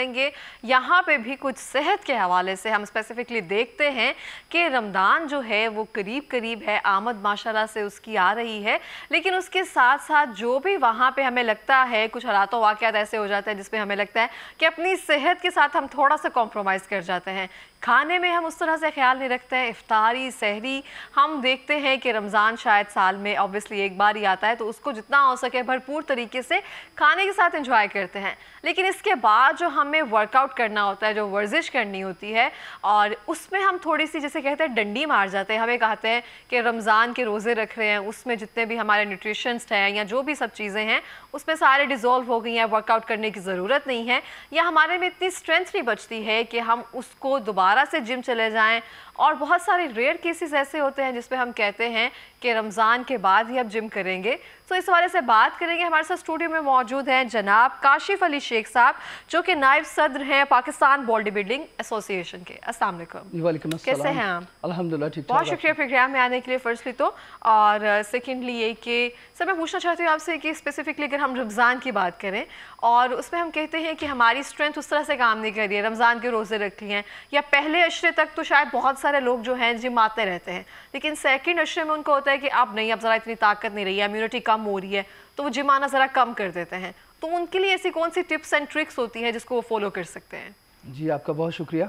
گے یہاں پہ بھی کچھ صحت کے حوالے سے ہم اسپیسیفکلی دیکھتے ہیں کہ رمضان جو ہے وہ قریب ہے، آمد ماشاءاللہ سے اس کی آ رہی ہے، لیکن اس کے ساتھ ساتھ جو بھی وہاں پہ ہمیں لگتا ہے کچھ حالات و واقعات ایسے ہو جاتے ہیں جس پہ ہمیں لگتا ہے کہ اپنی صحت کے ساتھ ہم تھوڑا سا کمپرومائز کر جاتے ہیں، کھانے میں ہم اس طرح سے خیال نہیں رکھتے ہیں، افطاری سحری ہم دیکھتے ہیں کہ رمضان شاید سال میں obviously ایک بار ہی آتا ہے تو اس کو جتنا ہو سکے بھرپور طریقے سے کھانے کے ساتھ انجوائے کرتے ہیں، لیکن اس کے بعد جو ہمیں ورک آؤٹ کرنا ہوتا ہے، جو ورزش کرنی ہوتی ہے اور اس میں ہم تھوڑی سی جیسے کہتے ہیں ڈنڈی مار جاتے ہیں، ہمیں کہتے ہیں کہ رمضان کے روزے رکھ رہے ہیں، اس میں جتنے بھی ہمارے نیوٹریشنس ہیں یا جو بھی سب چیزیں ہیں اس میں سارے ڈیزولو ہو گئی ہیں، ورک آؤٹ کرنے کی ضرورت نہیں ہے یا ہمارے میں اتنی اسٹرینتھ نہیں بچتی ہے کہ ہم اس کو دوبارہ سے جم چلے جائیں، اور بہت سارے ریئر کیسز ایسے ہوتے ہیں جس پہ ہم کہتے ہیں کہ رمضان کے بعد ہی اب جم کریں گے۔ تو اس حوالے سے بات کریں گے، ہمارے ساتھ اسٹوڈیو میں موجود ہیں جناب کاشف علی شیخ صاحب جو کہ نائب صدر ہیں پاکستان باڈی بلڈنگ ایسوسی ایشن کے۔ السلام علیکم۔ وعلیکم السلام۔ کیسے ہیں آپ؟ الحمدللہ ٹھیک ٹھاک۔ بہت شکریہ پروگرام میں آنے کے لیے فرسٹلی تو، اور سیکنڈلی یہ کہ سر میں پوچھنا چاہتی ہوں آپ سے کہ اسپیسیفکلی اگر ہم رمضان کی بات کریں اور اس میں ہم کہتے ہیں کہ ہماری اسٹرینتھ اس طرح سے کام نہیں کر رہی ہے، رمضان کے روزے رکھتی ہیں یا پہلے عشرے تک تو شاید بہت سارے لوگ جو ہیں جم آتے رہتے ہیں، لیکن سیکنڈ عشرے میں ان کو ہوتا ہے کہ اب نہیں، اب ذرا اتنی طاقت نہیں رہی ہے، امیونٹی کم ہو رہی ہے تو وہ جم آنا ذرا کم کر دیتے ہیں، تو ان کے لیے ایسی کون سی ٹپس اینڈ ٹرکس ہوتی ہیں جس کو وہ فالو کر سکتے ہیں؟ جی آپ کا بہت شکریہ،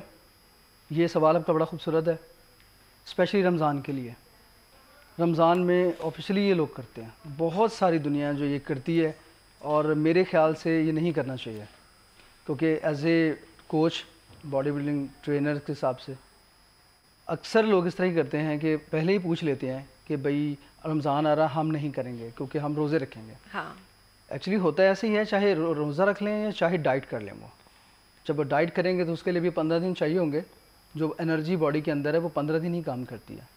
یہ سوال آپ کا بڑا خوبصورت ہے، اسپیشلی رمضان کے لیے۔ رمضان میں آفیشلی یہ لوگ کرتے ہیں، بہت ساری دنیا جو یہ کرتی ہے اور میرے خیال سے یہ نہیں کرنا چاہیے، کیونکہ as a coach body building trainer کے حساب سے اکثر لوگ اس طرح ہی کرتے ہیں کہ پہلے ہی پوچھ لیتے ہیں کہ بھئی رمضان آ رہا ہم نہیں کریں گے کیونکہ ہم روزے رکھیں گے۔ ہاں ایکچولی ہوتا ایسے ہی ہے، چاہے روزہ رکھ لیں یا چاہے ڈائٹ کر لیں، وہ جب وہ ڈائٹ کریں گے تو اس کے لیے بھی 15 دن چاہیے ہوں گے، جو انرجی باڈی کے اندر ہے وہ 15 دن ہی کام کرتی ہے۔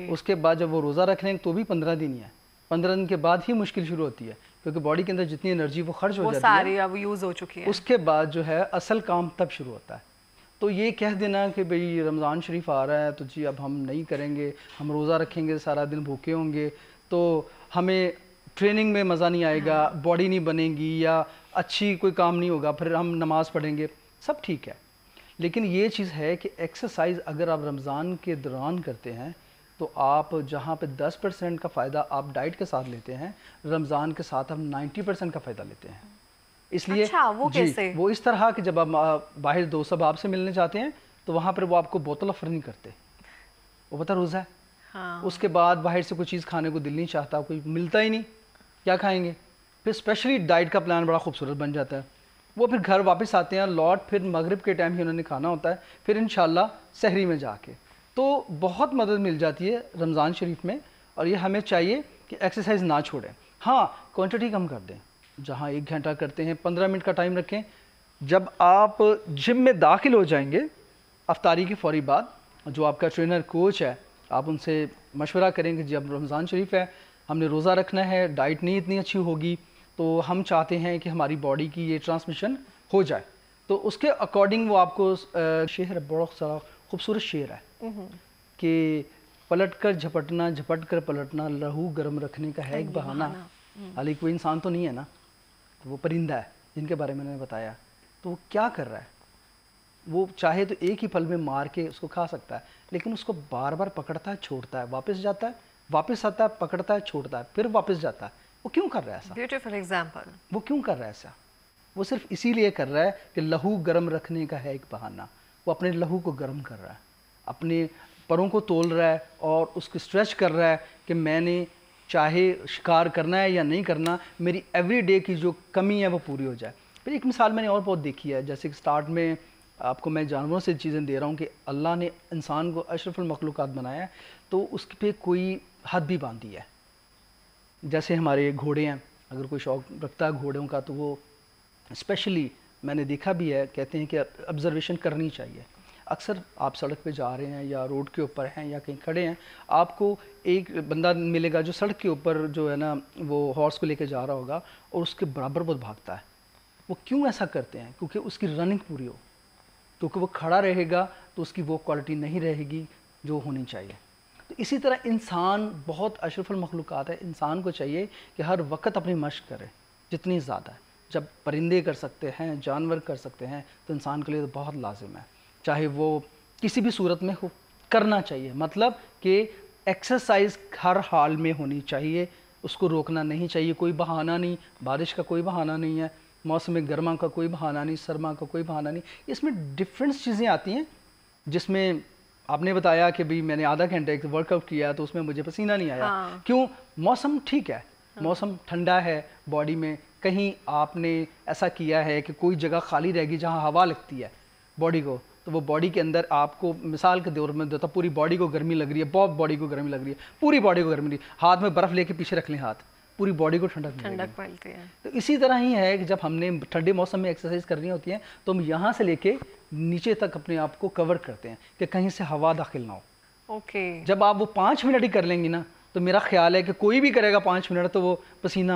اس کے بعد جب وہ روزہ رکھ لیں تو بھی 15 دن ہی ہے، 15 دن کے بعد ہی مشکل شروع ہوتی ہے کیونکہ باڈی کے اندر جتنی انرجی وہ خرچ ہو جاتی ہے وہ یوز ہو چکی ہے، اس کے بعد جو ہے اصل کام تب شروع ہوتا ہے۔ تو یہ کہہ دینا کہ بھئی رمضان شریف آ رہا ہے تو جی اب ہم نہیں کریں گے، ہم روزہ رکھیں گے، سارا دن بھوکے ہوں گے تو ہمیں ٹریننگ میں مزہ نہیں آئے گا، باڈی نہیں بنے گی یا اچھی کوئی کام نہیں ہوگا، پھر ہم نماز پڑھیں گے، سب ٹھیک ہے، لیکن یہ چیز ہے کہ ایکسرسائز اگر آپ رمضان کے دوران کرتے ہیں تو آپ جہاں پہ 10% کا فائدہ آپ ڈائٹ کے ساتھ لیتے ہیں، رمضان کے ساتھ ہم 90% کا فائدہ لیتے ہیں۔ اس لیے وہ کیسے؟ وہ اس طرح کہ جب آپ باہر دوست آپ سے ملنے جاتے ہیں تو وہاں پر وہ آپ کو بوتل آفر نہیں کرتے، وہ پتہ روزہ ہے، اس کے بعد باہر سے کوئی چیز کھانے کو دل نہیں چاہتا، کوئی ملتا ہی نہیں، کیا کھائیں گے؟ پھر اسپیشلی ڈائٹ کا پلان بڑا خوبصورت بن جاتا ہے، وہ پھر گھر واپس آتے ہیں لوٹ، پھر مغرب کے ٹائم ہی انہوں نے کھانا ہوتا ہے، پھر انشاءاللہ سحری میں جا کے تو بہت مدد مل جاتی ہے رمضان شریف میں، اور یہ ہمیں چاہیے کہ ایکسرسائز نہ چھوڑیں، ہاں کوانٹٹی کم کر دیں، جہاں 1 گھنٹہ کرتے ہیں 15 منٹ کا ٹائم رکھیں۔ جب آپ جم میں داخل ہو جائیں گے افطاری کے فوری بعد، جو آپ کا ٹرینر کوچ ہے آپ ان سے مشورہ کریں گے جی اب رمضان شریف ہے، ہم نے روزہ رکھنا ہے، ڈائٹ نہیں اتنی اچھی ہوگی تو ہم چاہتے ہیں کہ ہماری باڈی کی یہ ٹرانسمیشن ہو جائے، تو اس کے اکارڈنگ وہ آپ کو شعر بہت سارا خوبصورت شعر ہے کہ پلٹ کر جھپٹنا جھپٹ کر پلٹنا لہو گرم رکھنے کا ہے ایک بہانہ، حالانکہ کوئی انسان تو نہیں ہے نا، وہ پرندہ ہے جن کے بارے میں نے بتایا، تو وہ کیا کر رہا ہے، وہ چاہے تو ایک ہی پھل میں مار کے اس کو کھا سکتا ہے، لیکن اس کو بار بار پکڑتا ہے چھوڑتا ہے، واپس جاتا ہے، واپس آتا ہے، پکڑتا ہے چھوڑتا ہے، پھر واپس جاتا ہے، وہ کیوں کر رہا ہے ایسا؟ Beautiful example. وہ کیوں کر رہا ہے ایسا؟ وہ صرف اسی لیے کر رہا ہے کہ لہو گرم رکھنے کا ہے ایک بہانہ، وہ اپنے لہو کو گرم کر رہا ہے، اپنے پروں کو تول رہا ہے اور اس کو اسٹریچ کر رہا ہے کہ میں نے چاہے شکار کرنا ہے یا نہیں کرنا، میری ایوری ڈے کی جو کمی ہے وہ پوری ہو جائے۔ پھر ایک مثال میں نے اور بہت دیکھی ہے، جیسے کہ سٹارٹ میں آپ کو میں جانوروں سے چیزیں دے رہا ہوں کہ اللہ نے انسان کو اشرف المخلوقات بنایا ہے تو اس پہ کوئی حد بھی باندھی ہے، جیسے ہمارے گھوڑے ہیں، اگر کوئی شوق رکھتا ہے گھوڑوں کا تو وہ اسپیشلی میں نے دیکھا بھی ہے، کہتے ہیں کہ آبزرویشن کرنی چاہیے، اکثر آپ سڑک پہ جا رہے ہیں یا روڈ کے اوپر ہیں یا کہیں کھڑے ہیں، آپ کو ایک بندہ ملے گا جو سڑک کے اوپر جو ہے نا وہ ہارس کو لے کے جا رہا ہوگا اور اس کے برابر بہت بھاگتا ہے، وہ کیوں ایسا کرتے ہیں؟ کیونکہ اس کی رننگ پوری ہو، کیونکہ وہ کھڑا رہے گا تو اس کی وہ کوالٹی نہیں رہے گی جو ہونی چاہیے۔ تو اسی طرح انسان بہت اشرف المخلوقات ہے، انسان کو چاہیے کہ ہر وقت اپنی مشق کرے جتنی زیادہ ہے، جب پرندے کر سکتے ہیں، جانور کر سکتے ہیں، تو انسان کے لیے تو بہت لازم ہے، چاہے وہ کسی بھی صورت میں ہو، کرنا چاہیے. مطلب کہ ایکسرسائز ہر حال میں ہونی چاہیے، اس کو روکنا نہیں چاہیے. کوئی بہانہ نہیں، بارش کا کوئی بہانہ نہیں ہے، موسم گرما کا کوئی بہانہ نہیں، سرما کا کوئی بہانہ نہیں. اس میں ڈفرینس چیزیں آتی ہیں، جس میں آپ نے بتایا کہ بھی میں نے آدھا گھنٹہ ایک ورک آؤٹ کیا تو اس میں مجھے پسینہ نہیں آیا. کیوں؟ موسم ٹھیک ہے، موسم ٹھنڈا ہے، باڈی میں کہیں آپ نے ایسا کیا ہے کہ کوئی جگہ خالی رہ گی جہاں ہوا لگتی ہے باڈی کو، تو وہ باڈی کے اندر آپ کو مثال کے دور میں دیتا، پوری باڈی کو گرمی لگ رہی ہے، بہت باڈی کو گرمی لگ رہی ہے، پوری باڈی کو گرمی لگ رہی ہے، ہاتھ میں برف لے کے پیچھے رکھ لیں، ہاتھ پوری باڈی کو ٹھنڈک ملتی ہے. تو اسی طرح ہی ہے کہ جب ہم نے ٹھنڈے موسم میں ایکسرسائز کرنی ہوتی ہے تو ہم یہاں سے لے کے نیچے تک اپنے آپ کو کور کرتے ہیں کہ کہیں سے ہوا داخل نہ ہو. اوکے. جب آپ وہ 5 منٹ ہی کر لیں گی نا تو میرا خیال ہے کہ کوئی بھی کرے گا 5 منٹ تو وہ پسینہ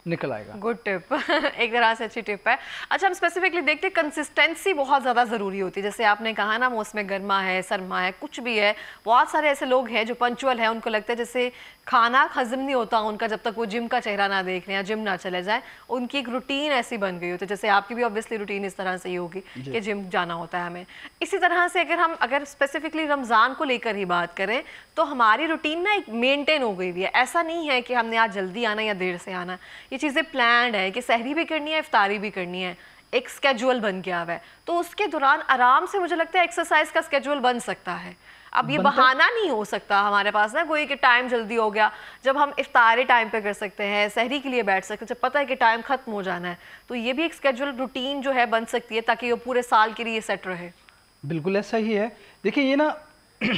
نکل آئے گا. گڈ ٹپ. ایک طرح سے اچھی ٹپ ہے. اچھا ہم اسپیسیفکلی دیکھتے ہیں کنسسٹینسی بہت زیادہ ضروری ہوتی ہے. جیسے آپ نے کہا نا موسم گرما ہے، سرما ہے، کچھ بھی ہے، بہت سارے ایسے لوگ ہیں جو پنچول ہیں، ان کو لگتا ہے جیسے کھانا ہضم نہیں ہوتا ان کا جب تک وہ جم کا چہرہ نہ دیکھ لیں یا جم نہ چلے جائیں. ان کی ایک روٹین ایسی بن گئی ہوتی ہے، جیسے آپ کی بھی اوبویسلی روٹین اس طرح سے ہی ہوگی کہ جم جانا ہوتا ہے ہمیں. اسی طرح سے اگر اسپیسیفکلی رمضان کو لے کر ہی بات کریں تو ہماری روٹین نا ایک مینٹین ہو گئی ہوئی ہے. ایسا نہیں ہے کہ ہم نے آج جلدی آنا یا دیر سے آنا. یہ چیزیں پلانڈ ہے کہ سحری بھی کرنی ہے، افطاری بھی کرنی ہے، ایک اسکیجول بن گیا ہوا ہے. تو اس کے دوران آرام سے مجھے لگتا ہے ایکسرسائز کا اسکیجول بن سکتا ہے. اب یہ بہانہ نہیں ہو سکتا ہمارے پاس نا کوئی کہ ٹائم جلدی ہو گیا. جب ہم افطاری ٹائم پہ کر سکتے ہیں، سحری کے لیے بیٹھ سکتے ہیں جب پتہ ہے کہ ٹائم ختم ہو جانا ہے، تو یہ بھی ایک اسکیجول روٹین جو ہے بن سکتی ہے تاکہ وہ پورے سال کے لیے سیٹ رہے. بالکل ایسا ہی ہے. دیکھیں یہ نا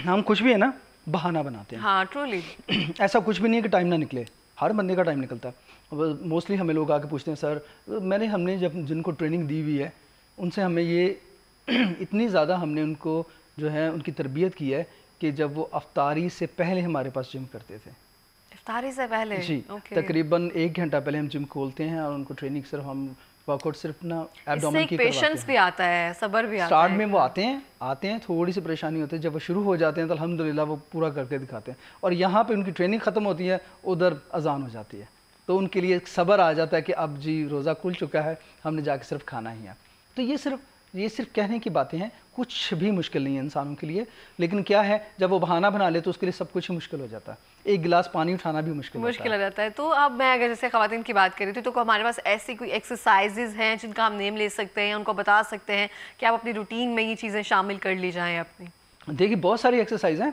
ہم کچھ بھی ہے نا بہانہ بناتے ہیں. ہاں ٹرولی. ایسا کچھ بھی نہیں ہے کہ ٹائم نہ نکلے، ہر بندے کا ٹائم نکلتا ہے. موسٹلی ہمیں لوگ آ کے پوچھتے ہیں سر ہم نے جب جن کو ٹریننگ دی ہوئی ہے ان سے ہمیں یہ اتنی زیادہ ہم نے ان کو جو ہے ان کی تربیت کی ہے کہ جب وہ افطاری سے پہلے ہمارے پاس جم کرتے تھے. افطاری سے پہلے؟ جی تقریباً 1 گھنٹہ پہلے ہم جم کھولتے ہیں اور ان کو ٹریننگ صرف ہم ورک آؤٹ صرف نا ایبڈومن کی کرواتے ہیں. پیشنس بھی آتا ہے، صبر بھی آتا ہے. سٹارٹ میں وہ آتے ہیں تھوڑی سی پریشانی ہوتی ہے، جب وہ شروع ہو جاتے ہیں تو الحمدللہ وہ پورا کر کے دکھاتے ہیں. اور یہاں پہ ان کی ٹریننگ ختم ہوتی ہے، ادھر اذان ہو جاتی ہے تو ان کے لیے ایک صبر آ جاتا ہے کہ اب جی روزہ کھل چکا ہے، ہم نے جا کے صرف کھانا ہی ہے. تو یہ صرف کہنے کی باتیں ہیں، کچھ بھی مشکل نہیں ہے انسانوں کے لیے. لیکن کیا ہے جب وہ بہانہ بنا لے تو اس کے لیے سب کچھ ہی مشکل ہو جاتا ہے. ایک گلاس پانی اٹھانا بھی مشکل ہو جاتا ہے. تو اب میں اگر جیسے خواتین کی بات کری تھی تو ہمارے پاس ایسی کوئی ایکسرسائزز ہیں جن کا ہم نیم لے سکتے ہیں، ان کو بتا سکتے ہیں کہ آپ اپنی روٹین میں یہ چیزیں شامل کر لی جائیں اپنی؟ دیکھیے بہت ساری ایکسرسائز ہیں،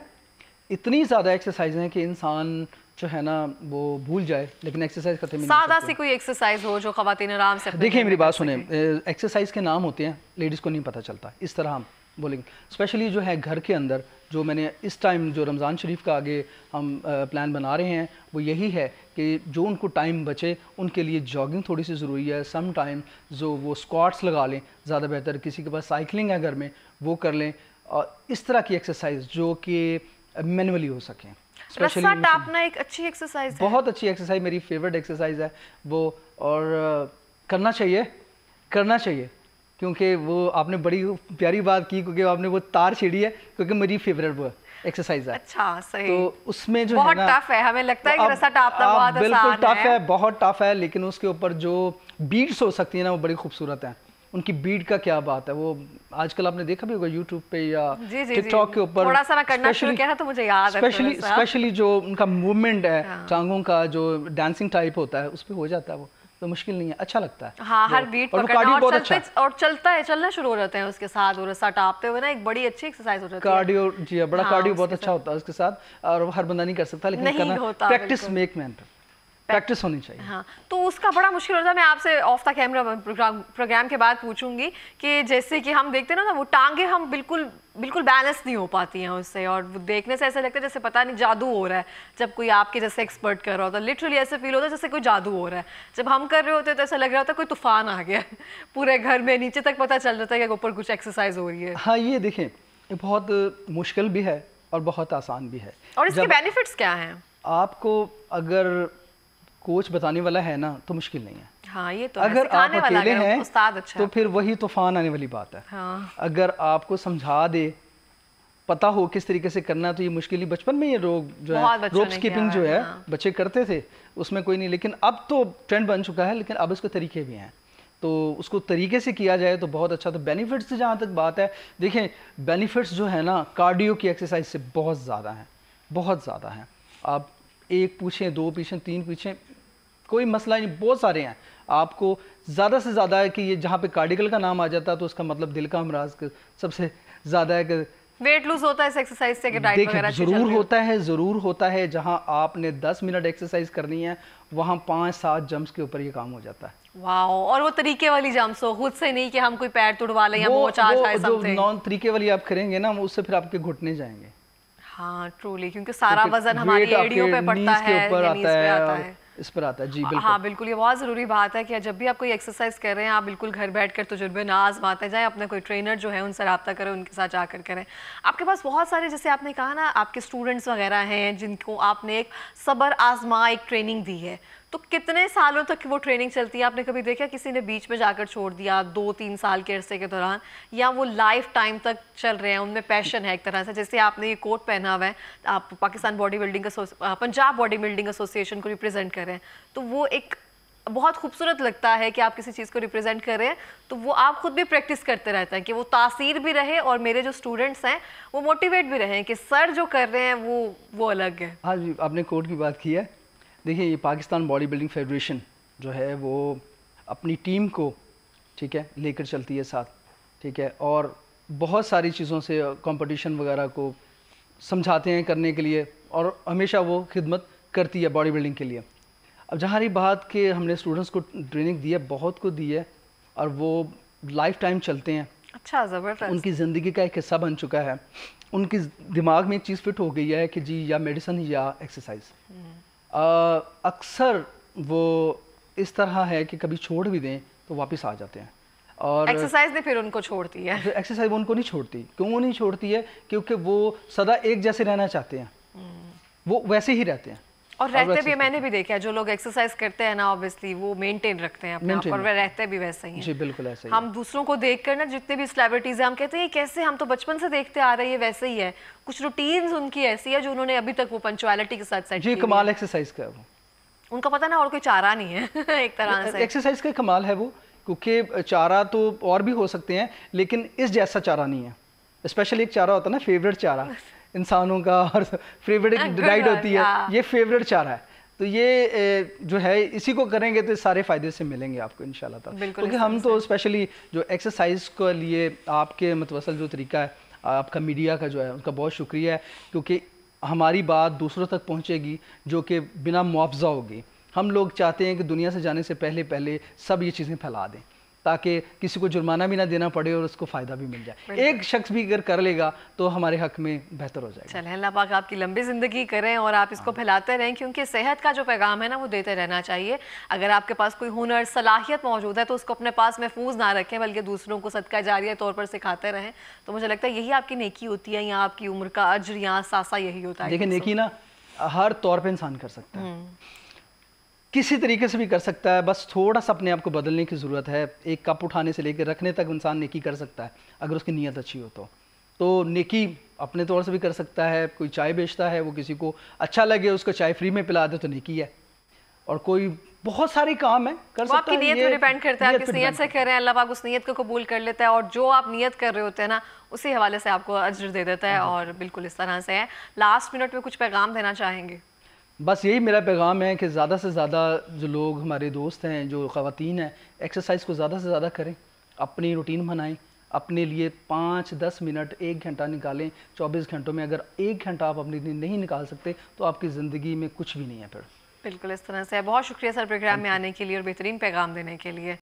اتنی زیادہ ایکسرسائز ہیں کہ انسان جو ہے نا وہ بھول جائے، لیکن ایکسرسائز ختم نہیں. سادہ سی کوئی ایکسرسائز ہو جو خواتین آرام سے. دیکھیں میری بات سنیں، ایکسرسائز کے نام ہوتے ہیں لیڈیز کو نہیں پتہ چلتا، اس طرح ہم بولیں گے. اسپیشلی جو ہے گھر کے اندر جو میں نے اس ٹائم جو رمضان شریف کا آگے ہم پلان بنا رہے ہیں وہ یہی ہے کہ جو ان کو ٹائم بچے ان کے لیے جاگنگ تھوڑی سی ضروری ہے. سم ٹائم جو وہ اسکواٹس لگا لیں زیادہ بہتر. کسی کے پاس سائیکلنگ ہے گھر میں وہ کر لیں. اور اس طرح کی ایکسرسائز جو کہ مینولی ہو سکیں. رسا ٹاپنا ایک اچھی ایکسرسائز ہے، بہت اچھی ایکسرسائز، میری فیورٹ ایکسرسائز ہے وہ. اور کرنا چاہیے کیونکہ وہ آپ نے بڑی پیاری بات کی کیونکہ آپ نے وہ تار چھیڑی ہے کیونکہ میری فیورٹ وہ ایکسرسائز ہے. اچھا صحیح. تو اس میں جو بہت ٹف ہے، ہمیں لگتا ہے کہ رسا ٹاپنا بہت آسان ہے. بالکل ٹف ہے، بہت ٹف ہے، لیکن اس کے اوپر جو بیٹس ہو سکتی ہیں نا وہ بڑی خوبصورت ہیں. ان کی بیٹ کا کیا بات ہے، وہ آج کل آپ نے دیکھا بھی ہوگا یوٹیوب پہ یا ٹک ٹاک کے اوپر تھوڑا سا میں کرنا شروع کیا تو مجھے یاد ہے اسپیشلی جو ان کا موومنٹ ہے ٹانگوں کا جو ڈانسنگ ٹائپ ہوتا ہے اس پہ ہو جاتا ہے. وہ تو مشکل نہیں ہے، اچھا لگتا ہے. ہاں ہر بیٹ پکڑنا اور چلنا شروع ہو جاتے ہیں اس کے ساتھ اور رسا ٹاپتے ہوئے نا ایک بڑی اچھی ایکسرسائز ہو جاتی ہے. کارڈیو جی بڑا کارڈیو بہت اچھا ہوتا ہے اس کے ساتھ اور ہر بندہ نہیں کر سکتا لیکن کرنا پریکٹس میک مین پریکٹس ہونی چاہیے. ہاں تو اس کا بڑا مشکل ہوتا ہے. میں آپ سے آف دا کیمرہ پروگرام کے بعد پوچھوں گی کہ جیسے کہ ہم دیکھتے ہیں نا وہ ٹانگیں ہم بالکل بیلنس نہیں ہو پاتی ہیں اس سے اور دیکھنے سے ایسا لگتا ہے جیسے پتہ نہیں جادو ہو رہا ہے. جب کوئی آپ کے جیسے ایکسپرٹ کر رہا ہوتا ہے لٹرلی ایسے فیل ہوتا ہے جیسے کوئی جادو ہو رہا ہے. جب ہم کر رہے ہوتے ہیں تو ایسا لگ رہا ہوتا ہے کوئی طوفان آ گیا پورے گھر میں نیچے تک پتہ چل جاتا ہے کہ اوپر کچھ ایکسرسائز ہو رہی ہے. ہاں یہ دیکھیں یہ بہت مشکل بھی ہے اور بہت آسان بھی ہے. اور اس کے بینیفٹس کیا ہیں؟ آپ کو اگر کوچ بتانے والا ہے نا تو مشکل نہیں ہے. ہاں یہ تو اگر آپ اکیلے ہیں تو پھر وہی طوفان آنے والی بات ہے. اگر آپ کو سمجھا دے پتہ ہو کس طریقے سے کرنا ہے تو یہ مشکل ہی. بچپن میں یہ جو ہے روپ سکیپنگ جو ہے بچے کرتے تھے اس میں کوئی نہیں، لیکن اب تو ٹرینڈ بن چکا ہے. لیکن اب اس کے طریقے بھی ہیں. تو اس کو طریقے سے کیا جائے تو بہت اچھا. تو بینیفٹس سے جہاں تک بات ہے, دیکھیں بینیفٹس جو ہے نا کارڈیو کی ایکسرسائز سے بہت زیادہ ہیں, بہت زیادہ ہیں. آپ ایک پوچھیں, دو پوچھیں, تین پوچھیں, کوئی مسئلہ نہیں, بہت سارے ہیں. آپ کو زیادہ سے زیادہ ہے کہ یہ جہاں پہ کارڈیکل کا نام آ جاتا ہے تو اس کا مطلب دل کا امراض سب سے زیادہ ہے. کہ ویٹ لوز ہوتا ہے اس ایکسرسائز سے, کہ ڈائٹ وغیرہ ضرور ہوتا ہے, ضرور ہوتا ہے. جہاں آپ نے 10 منٹ ایکسرسائز کرنی ہے وہاں 5-7 جمپس کے اوپر یہ کام ہو جاتا ہے. واو, اور وہ طریقے والی جمپس ہو, خود سے نہیں کہ ہم کوئی پیر توڑوا لیں یا موچ آ جائے جو نان طریقے والی آپ کریں گے نا اس سے پھر آپ کے گھٹنے جائیں گے. ہاں ٹرولی, کیونکہ سارا وزن ہماری ایڑیوں پہ پڑتا ہے, نیز پہ آتا ہے, اس پر آتا ہے. جی بالکل. ہاں بالکل, یہ بہت ضروری بات ہے کہ جب بھی آپ کوئی ایکسرسائز کر رہے ہیں آپ بالکل گھر بیٹھ کر تجربے نہ آزماتے جائیں, اپنے کوئی ٹرینر جو ہے ان سے رابطہ کریں, ان کے ساتھ جا کر کریں. آپ کے پاس بہت سارے, جیسے آپ نے کہا نا آپ کے اسٹوڈنٹس وغیرہ ہیں جن کو آپ نے ایک صبر آزما ایک ٹریننگ دی ہے, تو کتنے سالوں تک وہ ٹریننگ چلتی ہے؟ آپ نے کبھی دیکھا کسی نے بیچ میں جا کر چھوڑ دیا 2-3 سال کے عرصے کے دوران, یا وہ لائف ٹائم تک چل رہے ہیں, ان میں پیشن ہے ایک طرح سے؟ جیسے آپ نے یہ کوٹ پہنا ہوا ہے, آپ Pakistan body building Punjab body building association کو ریپرزینٹ کر رہے ہیں, تو وہ ایک بہت خوبصورت لگتا ہے کہ آپ کسی چیز کو ریپرزینٹ کر رہے ہیں, تو وہ آپ خود بھی پریکٹس کرتے رہتے ہیں کہ وہ تاثیر بھی رہے اور میرے جو اسٹوڈنٹس ہیں وہ موٹیویٹ بھی رہیں کہ سر جو کر رہے ہیں وہ الگ ہے. ہاں جی, آپ نے کوٹ کی بات کی ہے. دیکھیں یہ پاکستان باڈی بلڈنگ فیڈریشن جو ہے وہ اپنی ٹیم کو ٹھیک ہے لے کر چلتی ہے ساتھ, ٹھیک ہے, اور بہت ساری چیزوں سے کمپٹیشن وغیرہ کو سمجھاتے ہیں کرنے کے لیے, اور ہمیشہ وہ خدمت کرتی ہے باڈی بلڈنگ کے لیے. اب جہاں رہی بات کہ ہم نے اسٹوڈنٹس کو ٹریننگ دی ہے, بہت کو دی ہے, اور وہ لائف ٹائم چلتے ہیں. اچھا, زبردست. ان کی زندگی کا ایک حصہ بن چکا ہے. ان کی دماغ میں ایک چیز فٹ ہو گئی ہے کہ جی یا میڈیسن یا ایکسرسائز. اکثر وہ اس طرح ہے کہ کبھی چھوڑ بھی دیں تو واپس آ جاتے ہیں. اور ایکسرسائز نے پھر ان کو چھوڑ دی ہے. ایکسرسائز ان کو نہیں چھوڑتی. کیوں نہیں چھوڑتی ہے؟ کیونکہ وہ سدا ایک جیسے رہنا چاہتے ہیں, وہ ویسے ہی رہتے ہیں. اور رہتے بھی, میں نے بھی دیکھا ہے جو لوگ ایکسرسائز کرتے ہیں نا اوبیسلی وہ مینٹین رکھتے ہیں اپنے آپ, اور وہ رہتے بھی ویسے ہی ہیں. جی بالکل ایسے ہی. ہم دوسروں کو دیکھ کر نا جتنے بھی سیلیبریٹیز ہیں ہم کہتے ہیں کیسے, ہم تو بچپن سے دیکھتے آ رہے ہیں ویسے ہی ہے. کچھ روٹینز ان کی ایسی ہے جو انہوں نے ابھی تک وہ پنچوالٹی کے ساتھ سیٹ کی. جی کمال ایکسرسائز کا ہے وہ. ان کا پتہ نا اور کوئی چارہ نہیں ہے ایک طرح سے. ایکسرسائز کا کمال ہے وہ, کیونکہ چارہ تو اور بھی ہو سکتے ہیں لیکن اس جیسا چارہ نہیں ہے. اسپیشلی ایک چارہ ہوتا ہے نا فیوریٹ چارہ انسانوں کا, اور فیوریٹ ڈائٹ ہوتی ہے, یہ فیوریٹ چارہ ہے. تو یہ جو ہے اسی کو کریں گے تو سارے فائدے سے ملیں گے آپ کو انشاءاللہ تعالی. کیونکہ ہم تو اسپیشلی جو ایکسرسائز کے لیے آپ کے متوسل جو طریقہ ہے, آپ کا میڈیا کا جو ہے ان کا بہت شکریہ ہے, کیونکہ ہماری بات دوسروں تک پہنچے گی جو کہ بنا معاوضہ ہوگی. ہم لوگ چاہتے ہیں کہ دنیا سے جانے سے پہلے سب یہ چیزیں پھیلا دیں تاکہ کسی کو جرمانہ بھی نہ دینا پڑے اور اس کو فائدہ بھی مل جائے. ایک شخص بھی اگر کر لے گا تو ہمارے حق میں بہتر ہو جائے گا. چلیں, اللہ پاک آپ کی لمبی زندگی کریں اور آپ اس کو پھیلاتے رہیں, کیونکہ صحت کا جو پیغام ہے نا وہ دیتے رہنا چاہیے. اگر آپ کے پاس کوئی ہنر صلاحیت موجود ہے تو اس کو اپنے پاس محفوظ نہ رکھیں بلکہ دوسروں کو صدقہ جاریہ طور پر سکھاتے رہیں. تو مجھے لگتا ہے یہی آپ کی نیکی ہوتی ہے, یا آپ کی عمر کا اجر یا ثاثہ یہی ہوتا ہے. دیکھیں نیکی نا ہر طور پہ انسان کر سکتا ہے, کسی طریقے سے بھی کر سکتا ہے, بس تھوڑا سا اپنے آپ کو بدلنے کی ضرورت ہے. ایک کپ اٹھانے سے لے کے رکھنے تک انسان نیکی کر سکتا ہے اگر اس کی نیت اچھی ہو تو نیکی اپنے طور سے بھی کر سکتا ہے. کوئی چائے بیچتا ہے, وہ کسی کو اچھا لگے اس کو چائے فری میں پلا دے تو نیکی ہے. اور کوئی بہت سارے کام ہے کر سکتا ہے. آپ کی نیت پہ ڈیپینڈ کرتا ہے, آپ کس نیت سے کر رہے ہیں, اللہ پاک اس نیت کو قبول کر لیتا ہے, اور جو آپ نیت کر رہے ہوتے ہیں نا اسی حوالے سے آپ کو اجر دے دیتا ہے. اور بالکل اس طرح سے ہے. لاسٹ منٹ میں کچھ پیغام دینا چاہیں گے؟ بس یہی میرا پیغام ہے کہ زیادہ سے زیادہ جو لوگ ہمارے دوست ہیں, جو خواتین ہیں, ایکسرسائز کو زیادہ سے زیادہ کریں, اپنی روٹین بنائیں, اپنے لیے 5-10 منٹ 1 گھنٹہ نکالیں 24 گھنٹوں میں. اگر 1 گھنٹہ آپ اپنے لیے نہیں نکال سکتے تو آپ کی زندگی میں کچھ بھی نہیں ہے پھر. بالکل اس طرح سے. بہت شکریہ سر پروگرام میں آنے کے لیے اور بہترین پیغام دینے کے لیے.